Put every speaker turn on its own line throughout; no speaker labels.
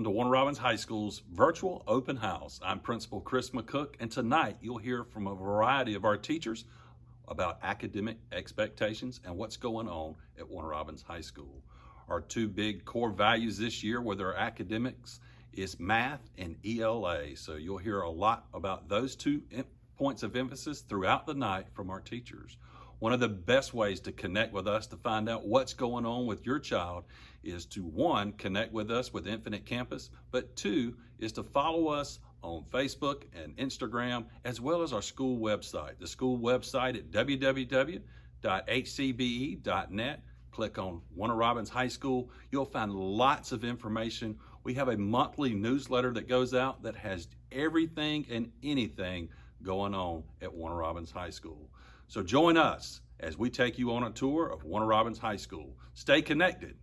welcome to Warner Robins High School's virtual open house. I'm Principal Chris McCook, and tonight you'll hear from a variety of our teachers about academic expectations and what's going on at Warner Robins High School. Our two big core values this year with our academics is math and ELA, so you'll hear a lot about those two points of emphasis throughout the night from our teachers. One of the best ways to connect with us to find out what's going on with your child is to, one, connect with us with Infinite Campus, but two, is to follow us on Facebook and Instagram, as well as our school website. The school website at www.hcbe.net. Click on Warner Robins High School. You'll find lots of information. We have a monthly newsletter that goes out that has everything and anything going on at Warner Robins High School. So join us as we take you on a tour of Warner Robins High School. Stay connected.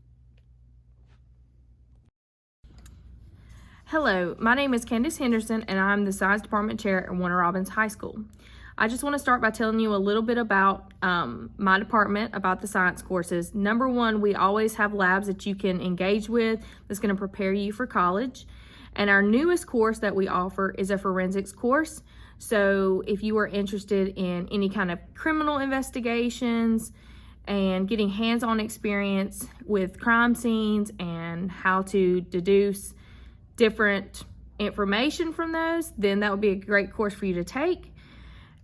Hello, my name is Candace Henderson and I'm the Science Department Chair at Warner Robins High School. I just want to start by telling you a little bit about my department, about the science courses. Number one, we always have labs that you can engage with that's going to prepare you for college. And our newest course that we offer is a forensics course. So if you are interested in any kind of criminal investigations and getting hands-on experience with crime scenes and how to deduce different information from those, then that would be a great course for you to take.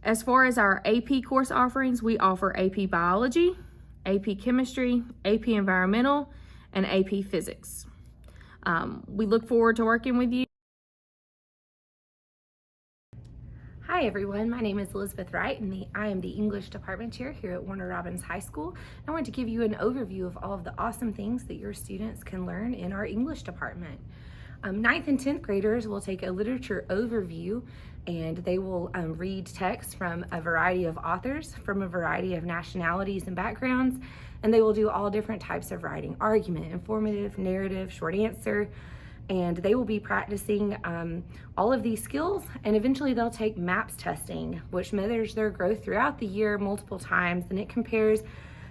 As far as our AP course offerings, we offer AP Biology, AP Chemistry, AP Environmental, and AP Physics. We look forward to working with you.
Hi everyone, my name is Elizabeth Wright and I am the English Department Chair here at Warner Robins High School. I want to give you an overview of all of the awesome things that your students can learn in our English department. 9th and 10th graders will take a literature overview and they will read texts from a variety of authors from a variety of nationalities and backgrounds, and they will do all different types of writing: argument, informative, narrative, short answer. And they will be practicing all of these skills, and eventually they'll take MAPS testing, which measures their growth throughout the year multiple times, and it compares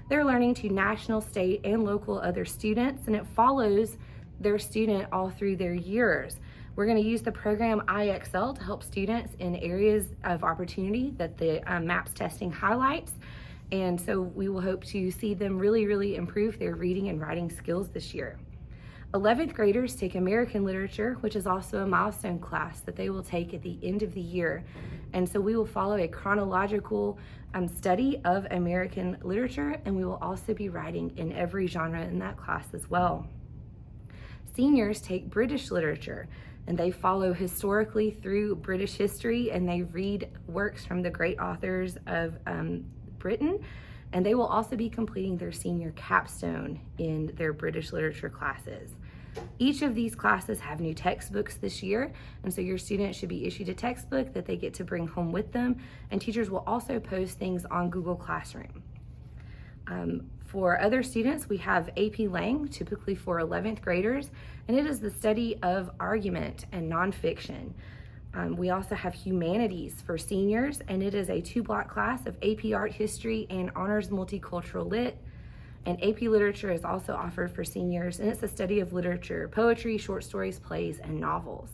their learning to national, state, and local other students, and it follows their student all through their years. We're going to use the program IXL to help students in areas of opportunity that the MAPS testing highlights, and so we will hope to see them really improve their reading and writing skills this year. 11th graders take American Literature, which is also a milestone class that they will take at the end of the year. And so we will follow a chronological study of American literature, and we will also be writing in every genre in that class as well. Seniors take British Literature, and they follow historically through British history, and they read works from the great authors of Britain. And they will also be completing their senior capstone in their British literature classes. Each of these classes have new textbooks this year, and so your students should be issued a textbook that they get to bring home with them, and teachers will also post things on Google Classroom. For other students, we have AP Lang, typically for 11th graders, and it is the study of argument and nonfiction. We also have Humanities for seniors, and it is a 2-block class of AP Art History and Honors Multicultural Lit. And AP Literature is also offered for seniors, and it's a study of literature, poetry, short stories, plays, and novels.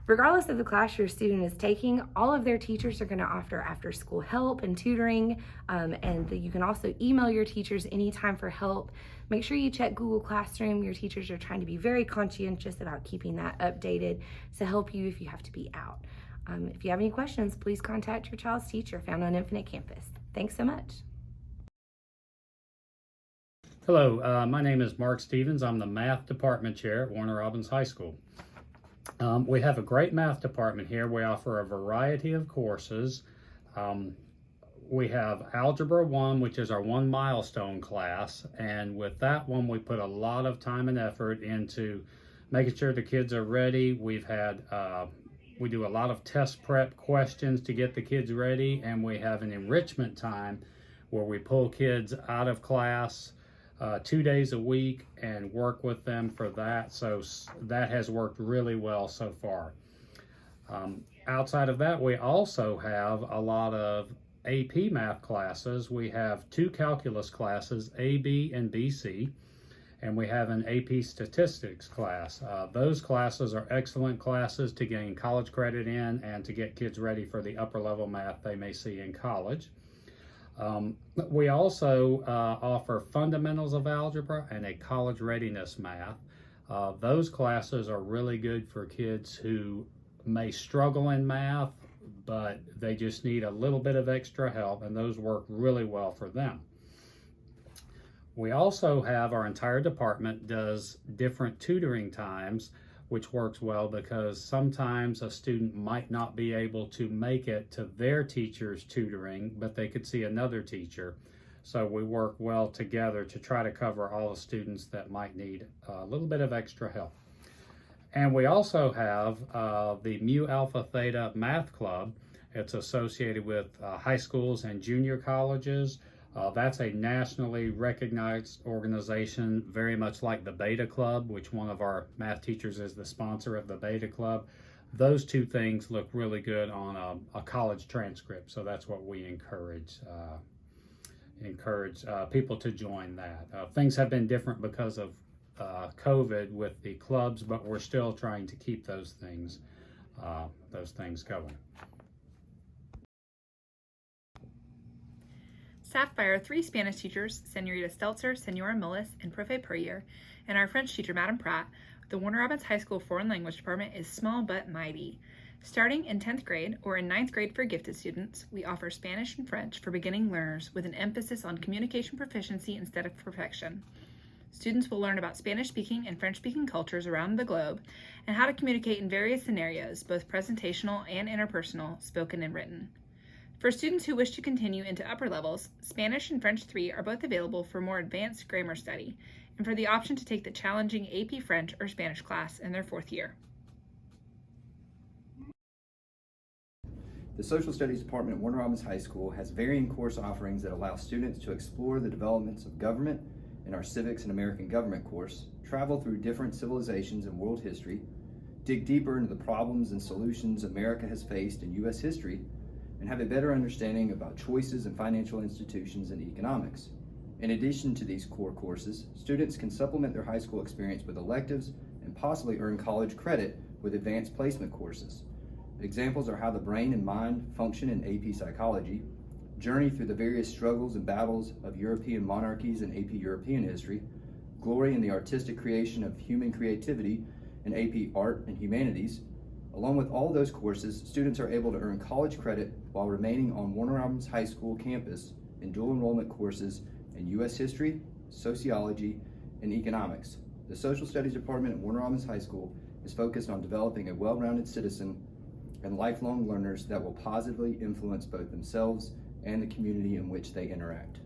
Regardless of the class your student is taking, all of their teachers are going to offer after-school help and tutoring, and you can also email your teachers anytime for help. Make sure you check Google Classroom. Your teachers are trying to be very conscientious about keeping that updated to help you if you have to be out. If you have any questions, please contact your child's teacher found on Infinite Campus. Thanks so much.
Hello, my name is Mark Stevens. I'm the Math Department Chair at Warner Robins High School. We have a great math department here. We offer a variety of courses. We have Algebra 1, which is our 1 milestone class, and with that one we put a lot of time and effort into making sure the kids are ready. We do a lot of test prep questions to get the kids ready, and we have an enrichment time where we pull kids out of class 2 days a week and work with them for that. So that has worked really well so far. Outside of that, we also have a lot of AP math classes. We have 2 calculus classes, A, B, and BC. and we have an AP Statistics class. Those classes are excellent classes to gain college credit in and to get kids ready for the upper level math they may see in college. We also offer fundamentals of algebra and a college readiness math. Those classes are really good for kids who may struggle in math, but they just need a little bit of extra help, and those work really well for them. We also have, our entire department does different tutoring times, which works well because sometimes a student might not be able to make it to their teacher's tutoring, but they could see another teacher. So we work well together to try to cover all the students that might need a little bit of extra help. And we also have the Mu Alpha Theta Math Club. It's associated with high schools and junior colleges. That's a nationally recognized organization, very much like the Beta Club, which one of our math teachers is the sponsor of the Beta Club. Those two things look really good on a college transcript, so that's what we encourage people to join that. Things have been different because of COVID with the clubs, but we're still trying to keep those things going.
Staffed by our 3 Spanish teachers, Senorita Stelzer, Senora Mullis, and Profe Purrier, and our French teacher, Madame Pratt, the Warner Robins High School Foreign Language Department is small but mighty. Starting in 10th grade or in 9th grade for gifted students, we offer Spanish and French for beginning learners with an emphasis on communication proficiency instead of perfection. Students will learn about Spanish-speaking and French-speaking cultures around the globe and how to communicate in various scenarios, both presentational and interpersonal, spoken and written. For students who wish to continue into upper levels, Spanish and French 3 are both available for more advanced grammar study, and for the option to take the challenging AP French or Spanish class in their 4th year.
The Social Studies Department at Warner Robins High School has varying course offerings that allow students to explore the developments of government in our Civics and American Government course, travel through different civilizations and world history, dig deeper into the problems and solutions America has faced in U.S. history, and have a better understanding about choices in financial institutions and economics. In addition to these core courses, students can supplement their high school experience with electives and possibly earn college credit with advanced placement courses. Examples are how the brain and mind function in AP Psychology, journey through the various struggles and battles of European monarchies in AP European History, glory in the artistic creation of human creativity in AP Art and Humanities. Along with all those courses, students are able to earn college credit while remaining on Warner Robins High School campus in dual enrollment courses in U.S. History, Sociology, and Economics. The Social Studies Department at Warner Robins High School is focused on developing a well-rounded citizen and lifelong learners that will positively influence both themselves and the community in which they interact.